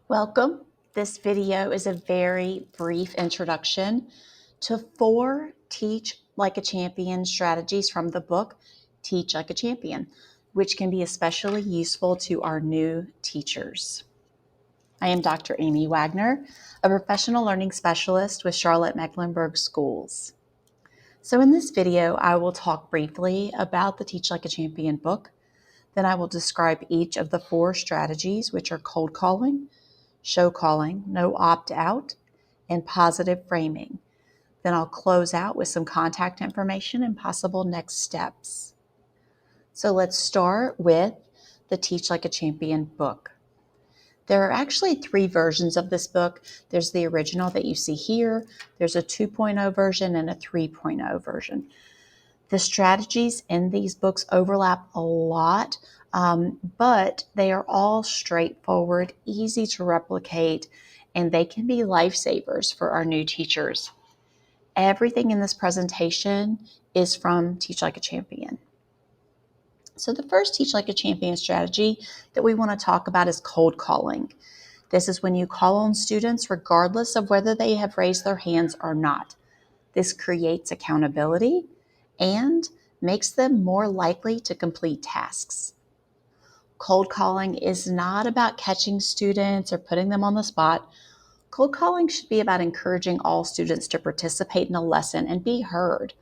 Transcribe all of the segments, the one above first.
Welcome. This video is a very brief introduction to 4 Teach Like a Champion strategies from the book Teach Like a Champion, which can be especially useful to our new teachers. I am Dr. Amy Wagner, a professional learning specialist with Charlotte-Mecklenburg Schools. So in this video, I will talk briefly about the Teach Like a Champion book. Then I will describe each of the 4 strategies, which are cold calling, show calling, no opt-out, and positive framing. Then I'll close out with some contact information and possible next steps. So let's start with the Teach Like a Champion book. There are actually 3 versions of this book. There's the original that you see here, there's a 2.0 version and a 3.0 version. The strategies in these books overlap a lot, but they are all straightforward, easy to replicate, and they can be lifesavers for our new teachers. Everything in this presentation is from Teach Like a Champion. So the first Teach Like a Champion strategy that we want to talk about is cold calling. This is when you call on students regardless of whether they have raised their hands or not. This creates accountability and makes them more likely to complete tasks. Cold calling is not about catching students or putting them on the spot. Cold calling should be about encouraging all students to participate in a lesson and be heard.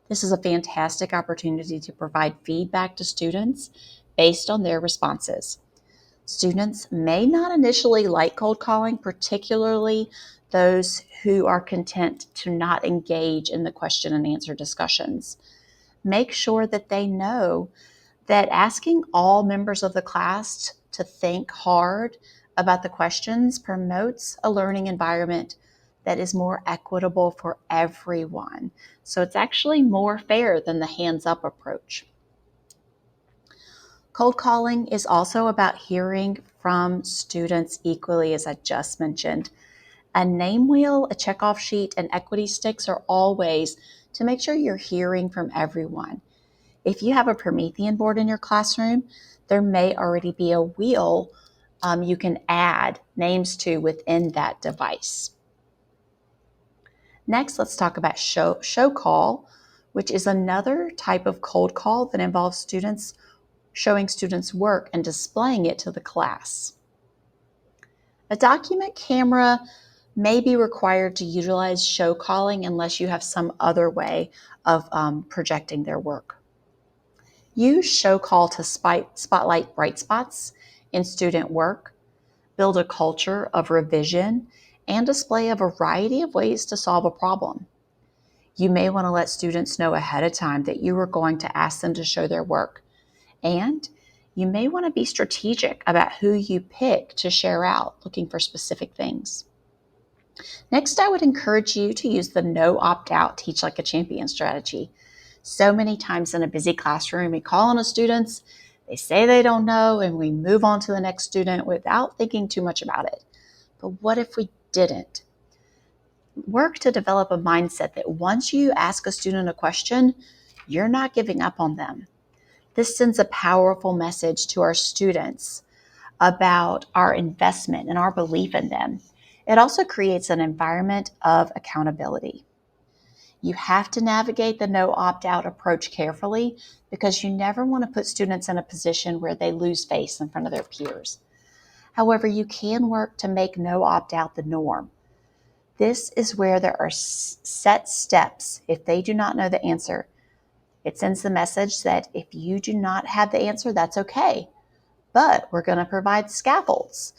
This is a fantastic opportunity to provide feedback to students based on their responses. Students may not initially like cold calling, particularly those who are content to not engage in the question and answer discussions. Make sure that they know that asking all members of the class to think hard about the questions promotes a learning environment that is more equitable for everyone. So it's actually more fair than the hands-up approach. Cold calling is also about hearing from students equally, as I just mentioned. A name wheel, a checkoff sheet, and equity sticks are all ways to make sure you're hearing from everyone. If you have a Promethean board in your classroom, there may already be a wheel you can add names to within that device. Next, let's talk about show call, which is another type of cold call that involves students showing students work and displaying it to the class. A document camera may be required to utilize show calling unless you have some other way of projecting their work. Use show call to spotlight bright spots in student work, build a culture of revision, and display a variety of ways to solve a problem. You may want to let students know ahead of time that you are going to ask them to show their work, and you may want to be strategic about who you pick to share out, looking for specific things. Next, I would encourage you to use the no opt-out Teach Like a Champion strategy. So many times in a busy classroom, we call on the students, they say they don't know, and we move on to the next student without thinking too much about it. But what if we didn't? Work to develop a mindset that once you ask a student a question, you're not giving up on them. This sends a powerful message to our students about our investment and our belief in them. It also creates an environment of accountability. You have to navigate the no opt-out approach carefully because you never want to put students in a position where they lose face in front of their peers. However, you can work to make no opt-out the norm. This is where there are set steps. If they do not know the answer, it sends the message that if you do not have the answer, that's okay. But we're going to provide scaffolds.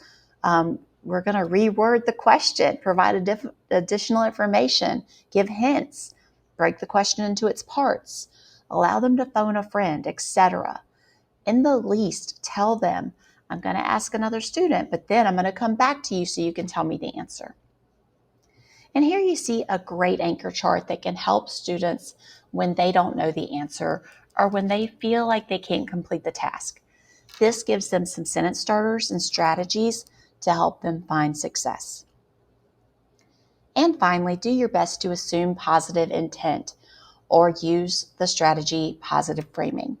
We're going to reword the question, provide additional information, give hints, break the question into its parts, allow them to phone a friend, etc. In the least, tell them, I'm going to ask another student, but then I'm going to come back to you so you can tell me the answer. And here you see a great anchor chart that can help students when they don't know the answer or when they feel like they can't complete the task. This gives them some sentence starters and strategies to help them find success. And finally, do your best to assume positive intent or use the strategy positive framing.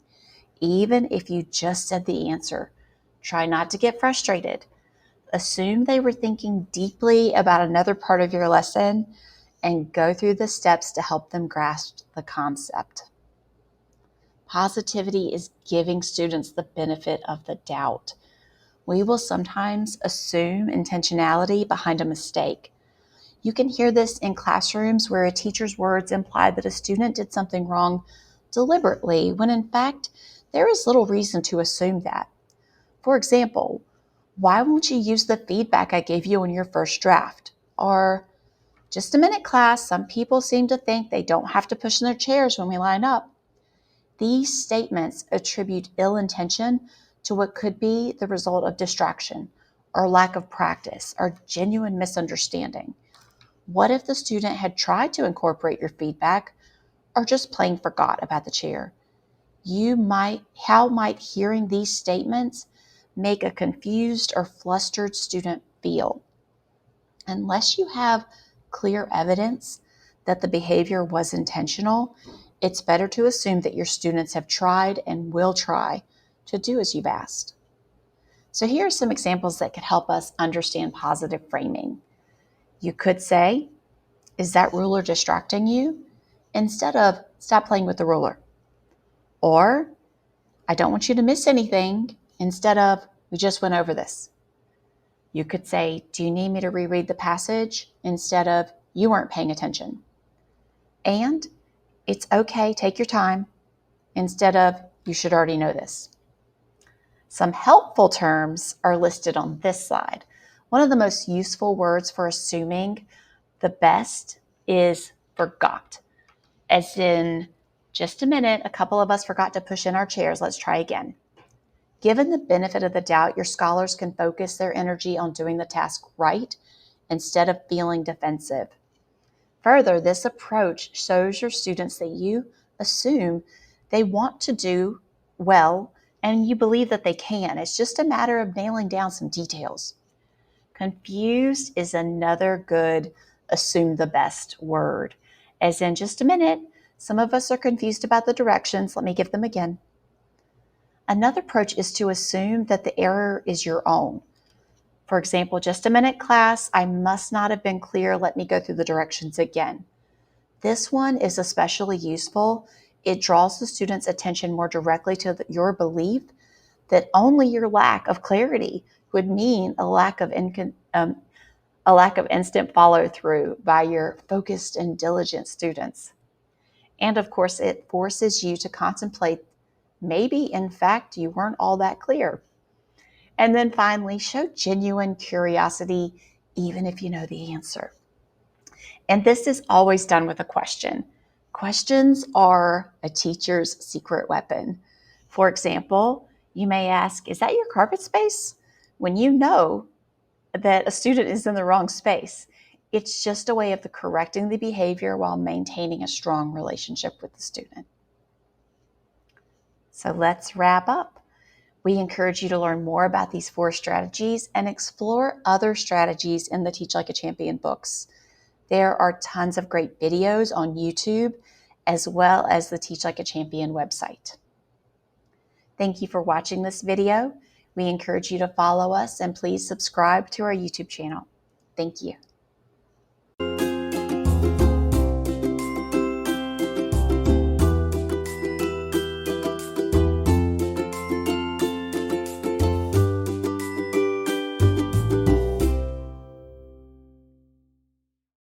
Even if you just said the answer, try not to get frustrated. Assume they were thinking deeply about another part of your lesson and go through the steps to help them grasp the concept. Positivity is giving students the benefit of the doubt. We will sometimes assume intentionality behind a mistake. You can hear this in classrooms where a teacher's words imply that a student did something wrong deliberately, when in fact, there is little reason to assume that. For example, why won't you use the feedback I gave you in your first draft? Or, just a minute, class, some people seem to think they don't have to push in their chairs when we line up. These statements attribute ill intention to what could be the result of distraction or lack of practice or genuine misunderstanding. What if the student had tried to incorporate your feedback or just plain forgot about the chair? How might hearing these statements make a confused or flustered student feel? Unless you have clear evidence that the behavior was intentional, it's better to assume that your students have tried and will try to do as you've asked. So here are some examples that could help us understand positive framing. You could say, "Is that ruler distracting you?" instead of "Stop playing with the ruler." Or, "I don't want you to miss anything," instead of "We just went over this." You could say, "Do you need me to reread the passage?" instead of "You weren't paying attention." And, "It's okay, take your time," instead of "You should already know this." Some helpful terms are listed on this slide. One of the most useful words for assuming the best is forgot, as in, "Just a minute, a couple of us forgot to push in our chairs, let's try again." Given the benefit of the doubt, your scholars can focus their energy on doing the task right instead of feeling defensive. Further, this approach shows your students that you assume they want to do well and you believe that they can. It's just a matter of nailing down some details. Confused is another good assume the best word, as in, "Just a minute, some of us are confused about the directions, let me give them again." Another approach is to assume that the error is your own. For example, "Just a minute, class, I must not have been clear, let me go through the directions again." This one is especially useful. It draws the student's attention more directly to your belief that only your lack of clarity would mean a lack of instant follow-through by your focused and diligent students. And of course, it forces you to contemplate maybe, in fact, you weren't all that clear. And then finally, show genuine curiosity, even if you know the answer. And this is always done with a question. Questions are a teacher's secret weapon. For example, you may ask, "Is that your carpet space?" when you know that a student is in the wrong space. It's just a way of correcting the behavior while maintaining a strong relationship with the student. So let's wrap up. We encourage you to learn more about these 4 strategies and explore other strategies in the Teach Like a Champion books. There are tons of great videos on YouTube, as well as the Teach Like a Champion website. Thank you for watching this video. We encourage you to follow us and please subscribe to our YouTube channel. Thank you.